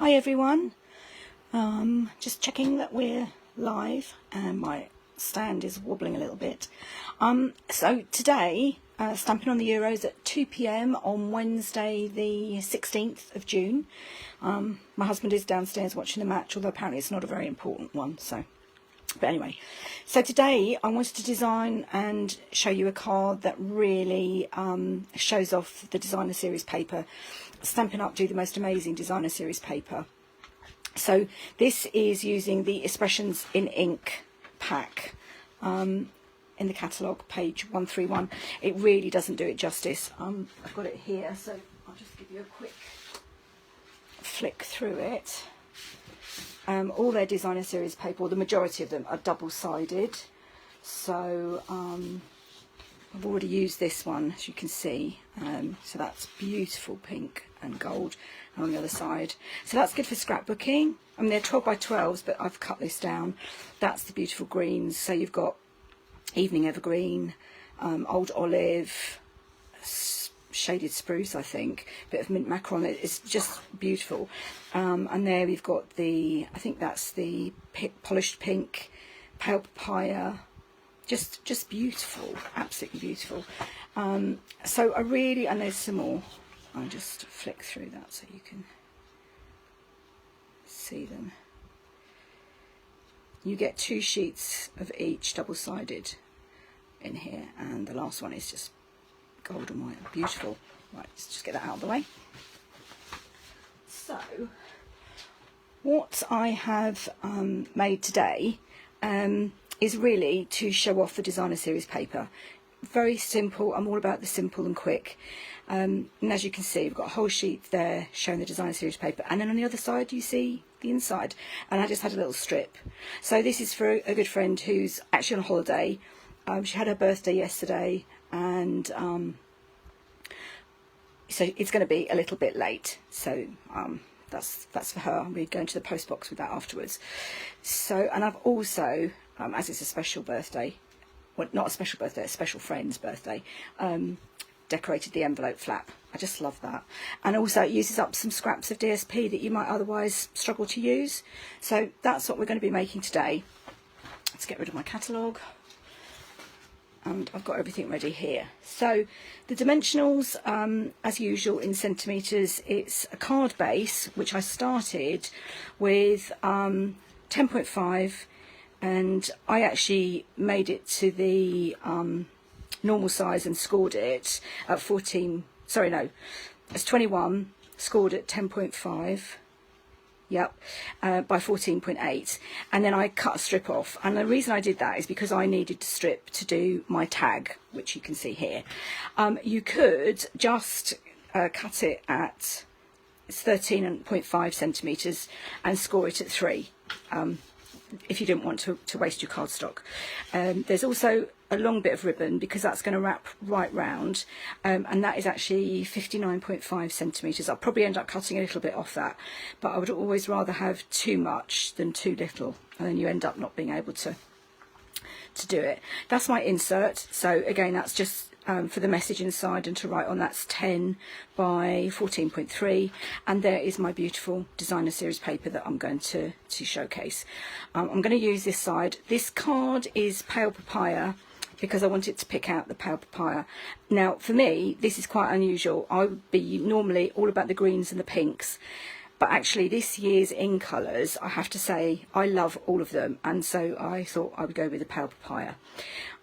Hi everyone, just checking that we're live and my stand is wobbling a little bit. So today, Stampin' on the Euros at 2 p.m. on Wednesday the 16th of June. My husband is downstairs watching the match, although apparently it's not a very important one, so. But anyway, so today I wanted to design and show you a card that really shows off the designer series paper. Stampin' Up! Do the most amazing designer series paper. So this is using the Expressions in Ink pack in the catalogue, page 131. It really doesn't do it justice. I've got it here, so I'll just give you a quick flick through it. All their designer series paper, or the majority of them, are double-sided. So I've already used this one, as you can see. So that's beautiful pink and gold, and on the other side. So that's good for scrapbooking. I mean, they're 12 by 12s, but I've cut this down. That's the beautiful greens. So you've got Evening Evergreen, Old Olive, shaded spruce, I think, bit of mint macaron. It's just beautiful. And there we've got the, I think that's the polished pink, pale papaya. Just beautiful, absolutely beautiful. So I really, and there's some more. I'll just flick through that so you can see them. You get 2 sheets of each double-sided in here, and the last one is just gold and white, beautiful. Right, let's just get that out of the way. So what I have made today is really to show off the designer series paper. Very simple. I'm all about the simple and quick. And as you can see, we've got a whole sheet there showing the designer series paper, and then on the other side you see the inside, and I just had a little strip. So this is for a good friend who's actually on holiday. She had her birthday yesterday, and so it's going to be a little bit late, so that's for her. We're going to the post box with that afterwards. So, and I've also, as it's a special birthday, well, not a special birthday, a special friend's birthday, decorated the envelope flap. I just love that. And also it uses up some scraps of DSP that you might otherwise struggle to use. So that's what we're going to be making today. Let's get rid of my catalogue. And I've got everything ready here. So the dimensionals, as usual, in centimetres, it's a card base, which I started with 10.5, and I actually made it to the normal size and scored it at 14, sorry, no, it's 21, scored at 10.5. Yep, by 14.8, and then I cut a strip off, and the reason I did that is because I needed to strip to do my tag, which you can see here. You could just cut it at 13.5 centimetres and score it at 3, if you didn't want to waste your cardstock. There's also a long bit of ribbon, because that's going to wrap right round, and that is actually 59.5 centimetres. I'll probably end up cutting a little bit off that, but I would always rather have too much than too little, and then you end up not being able to do it. That's my insert. So again, that's just for the message inside and to write on. That's 10 by 14.3, and there is my beautiful designer series paper that I'm going to showcase. I'm going to use this side. This card is pale papaya, because I wanted to pick out the pale papaya. Now for me, this is quite unusual. I would be normally all about the greens and the pinks, but actually this year's in colours, I have to say, I love all of them, and so I thought I would go with the pale papaya.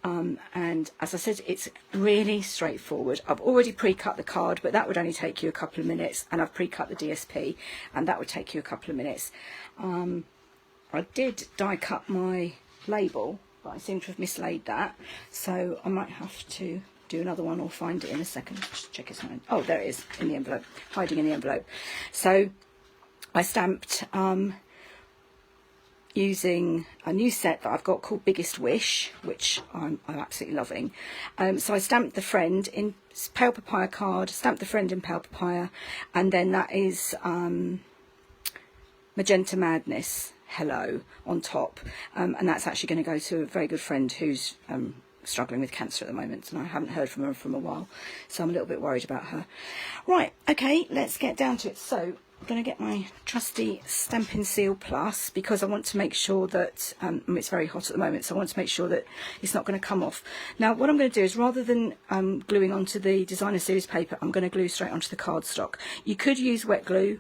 And as I said, it's really straightforward. I've already pre-cut the card, but that would only take you a couple of minutes, and I've pre-cut the DSP, and that would take you a couple of minutes. I did die cut my label, but I seem to have mislaid that, so I might have to do another one or find it in a second. Just check it's not. Oh, there it is, in the envelope, hiding in the envelope. So I stamped using a new set that I've got called Biggest Wish, which I'm absolutely loving. So I stamped the friend in pale papaya card, stamped the friend in pale papaya, and then that is Magenta Madness Hello on top, and that's actually going to go to a very good friend who's struggling with cancer at the moment, and I haven't heard from her for a while, so I'm a little bit worried about her. Right, okay, let's get down to it. So I'm going to get my trusty Stampin' Seal Plus because I want to make sure that, it's very hot at the moment, so I want to make sure that it's not going to come off. Now what I'm going to do is, rather than gluing onto the designer series paper, I'm going to glue straight onto the cardstock. You could use wet glue,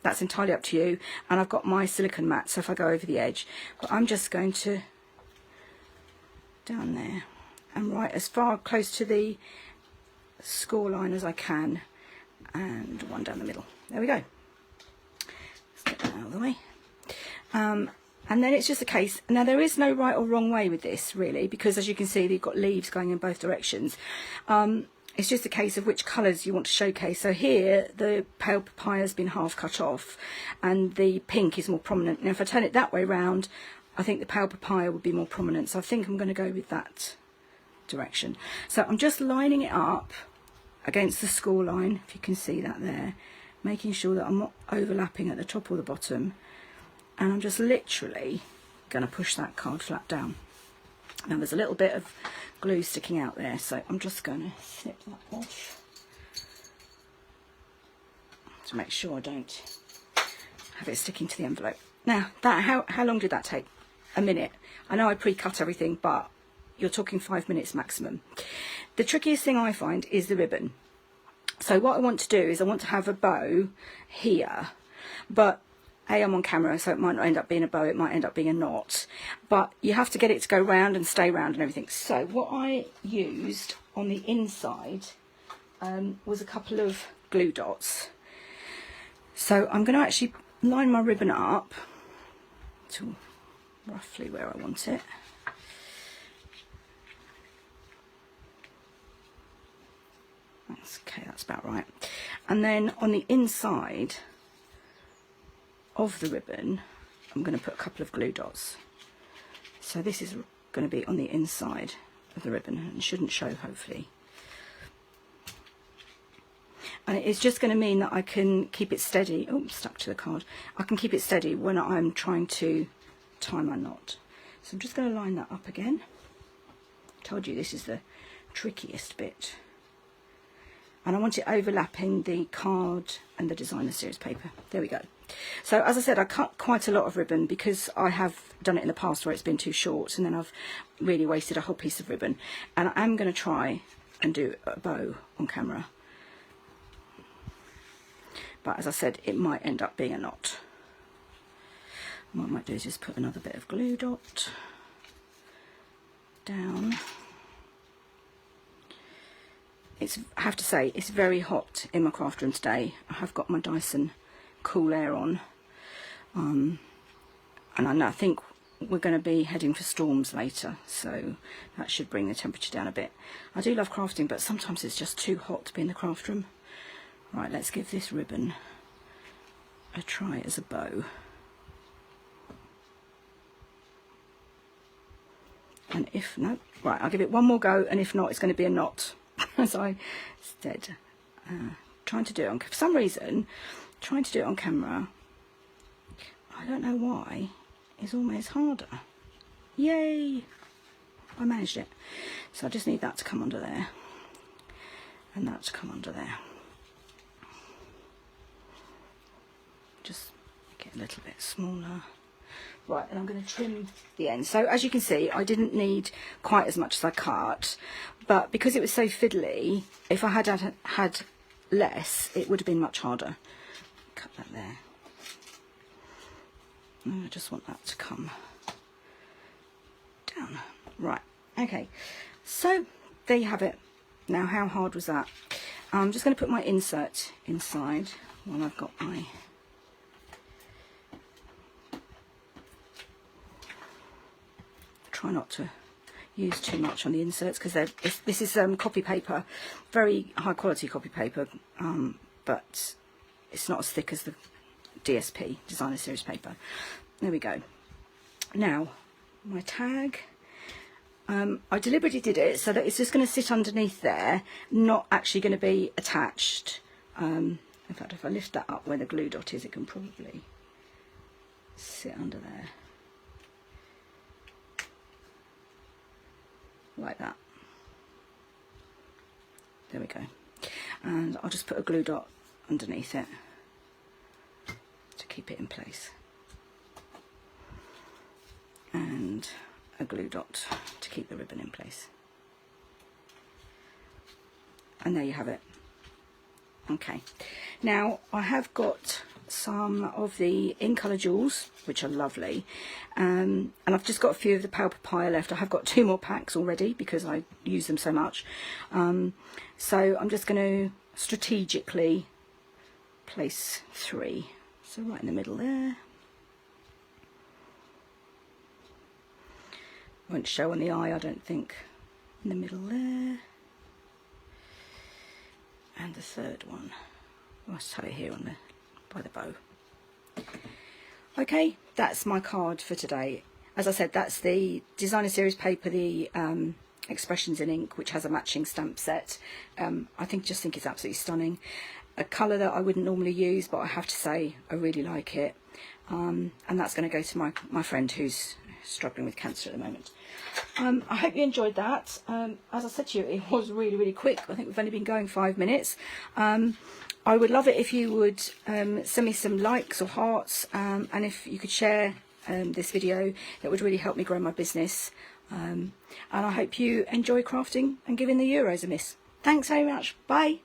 that's entirely up to you, and I've got my silicone mat, so if I go over the edge, but I'm just going to, down there, and right as far close to the score line as I can, and one down the middle. There we go. Let's get that out of the way. And then it's just a case, now there is no right or wrong way with this really, because as you can see you've got leaves going in both directions. It's just a case of which colours you want to showcase. So here the pale papaya has been half cut off and the pink is more prominent. Now if I turn it that way round, I think the pale papaya would be more prominent, so I think I'm going to go with that direction. So I'm just lining it up against the score line, if you can see that there, making sure that I'm not overlapping at the top or the bottom, and I'm just literally going to push that card flap down. Now there's a little bit of glue sticking out there, so I'm just going to snip that off to make sure I don't have it sticking to the envelope. Now that, how long did that take? A minute. I know I pre-cut everything, but you're talking 5 minutes maximum. The trickiest thing I find is the ribbon. So what I want to do is I want to have a bow here, but I'm on camera, so it might not end up being a bow, it might end up being a knot, but you have to get it to go round and stay round and everything. So what I used on the inside was a couple of glue dots. So I'm going to actually line my ribbon up to roughly where I want it. Okay, that's about right. And then on the inside of the ribbon, I'm going to put a couple of glue dots. So this is going to be on the inside of the ribbon and shouldn't show, hopefully. And it's just going to mean that I can keep it steady. Oh, stuck to the card. I can keep it steady when I'm trying to tie my knot. So I'm just going to line that up again. I told you this is the trickiest bit. And I want it overlapping the card and the designer series paper. There we go. So as I said, I cut quite a lot of ribbon because I have done it in the past where it's been too short and then I've really wasted a whole piece of ribbon. And I am going to try and do a bow on camera. But as I said, it might end up being a knot. What I might do is just put another bit of glue dot down. I have to say, it's very hot in my craft room today. I have got my Dyson Cool Air on. And I think we're going to be heading for storms later, so that should bring the temperature down a bit. I do love crafting, but sometimes it's just too hot to be in the craft room. Right, let's give this ribbon a try as a bow. And if no, right, I'll give it one more go, and if not, it's going to be a knot. As I said, trying to do it on, for some reason, trying to do it on camera, I don't know why, is almost harder. Yay! I managed it. So I just need that to come under there, and that to come under there. Just make it a little bit smaller. Right, and I'm going to trim the end. So as you can see, I didn't need quite as much as I cut, but because it was so fiddly, if I had less, it would have been much harder. Cut that there. And I just want that to come down. Right, okay. So there you have it. Now, how hard was that? I'm just going to put my insert inside while I've got my... Try not to use too much on the inserts because this is copy paper, very high quality copy paper, but it's not as thick as the DSP, designer series paper. There we go. Now my tag, I deliberately did it so that it's just going to sit underneath there, not actually going to be attached. In fact, if I lift that up where the glue dot is, it can probably sit under there. Like that. There we go. And I'll just put a glue dot underneath it. keep it in place. And a glue dot to keep the ribbon in place. And there you have it. Okay, now I have got some of the In Colour Jewels, which are lovely, and I've just got a few of the Pale Papaya left. I have got 2 more packs already because I use them so much, so I'm just going to strategically place 3, so right in the middle there. Won't show on the eye, I don't think. In the middle there. And the 3rd one. I must have it here on by the bow. Okay, that's my card for today. As I said, that's the Designer Series paper, the Expressions in Ink, which has a matching stamp set. I just think it's absolutely stunning. A colour that I wouldn't normally use, but I have to say I really like it. And that's going to go to my friend who's struggling with cancer at the moment. I hope you enjoyed that. As I said to you, it was really, really quick. I think we've only been going 5 minutes. I would love it if you would send me some likes or hearts, and if you could share this video. That would really help me grow my business. And I hope you enjoy crafting and giving the Euros a miss. Thanks very much. Bye.